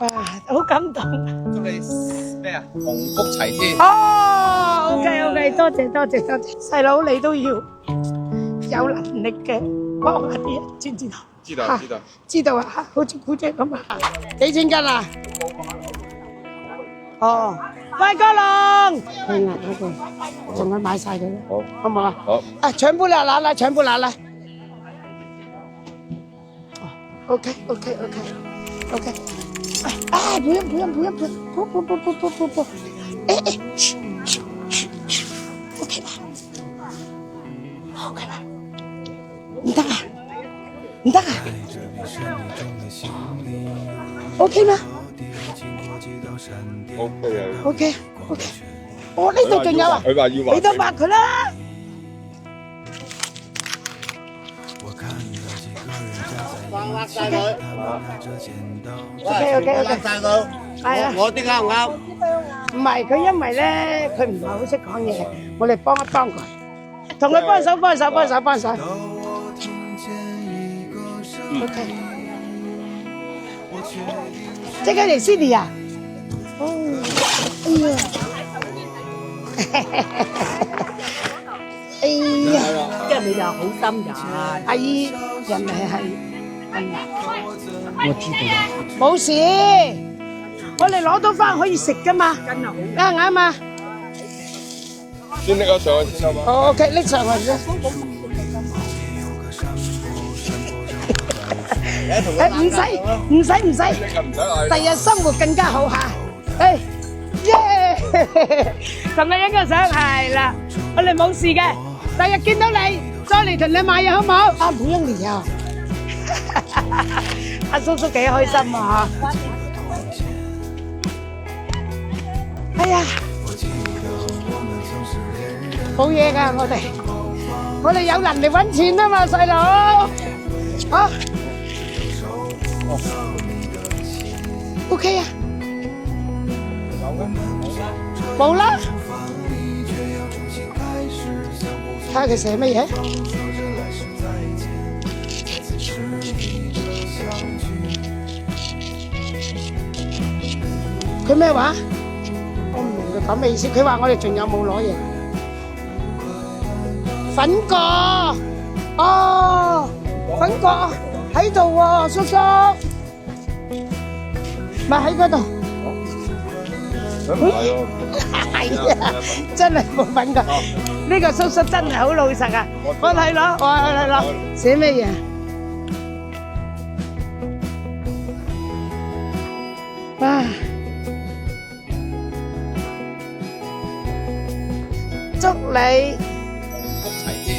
哇，好感動。祝你咩啊？鴻福齊天。哦，OK，多謝。細佬你都要有能力嘅幫下啲人，知唔知道？知道啊，好似姑姐咁啊。幾錢斤啊？哦，喂，哥龍，係啊，嗰個仲可以買晒佢啦，好唔好啊？好。啊，全部拿來，全部拿來。哦，OK。哎，不用，不，哎，OK 吧，唔得啊，OK 嗎 ？OK，我呢度仲有啊，佢話要畫，你都畫佢啦。畫晒佢。OK，畫晒佢。係啊。我啲啱唔啱？唔係佢，因為咧佢唔係好識講嘢，我哋幫一幫佢，同佢幫手。OK， 即刻嚟 Sydney 啊！哦，哎呀，即係你就好心人。阿姨人哋係，我知道啦。冇事，我哋攞到翻可以食噶嘛，真係好。啱啊！先拎咗上去先好嘛。 OK，拎上去先。唔使，第日生活更加好嚇。誒，耶！同佢影個相係啦，我哋冇事嘅。第日見到你，再嚟同你買嘢好唔好？啊，唔用嚟啊！阿叔叔幾開心啊嚇！哎呀，冇嘢㗎，我哋有能力揾錢啊嘛，細佬。啊！ OK 啊，冇啦。睇下佢寫乜嘢？佢咩話？我唔明佢講咩意思。佢話我哋仲有冇攞嘢？粉果，哦，粉果喺度喎，叔叔。 咪喺嗰度，係啊，真係冇品㗎。呢個叔叔真係好老實啊！我睇攞，寫咩嘢？啊！祝你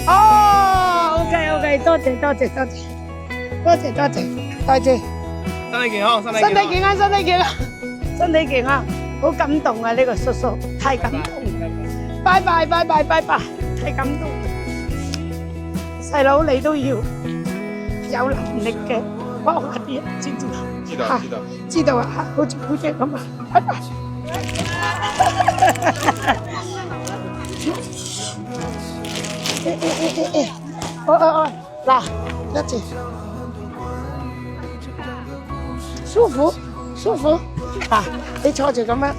哦 ，OK， 多謝。身體健康，好感動啊！呢個叔叔太感動，拜拜，太感動。細佬你都要有能力嘅幫下啲人，知唔知道？知道啊，好似姑姐咁啊，拜拜。嗱，一次。 舒服，嗱，你坐住咁樣，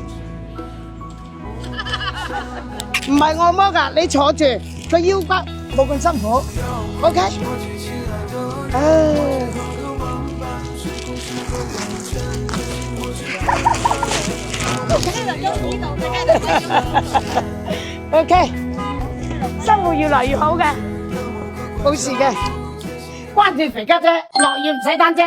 唔係按摩㗎，你坐住，個腰骨冇咁辛苦 ，OK？ OK， 生活越來越好嘅，冇事嘅，關注肥家姐，落雨唔使擔遮。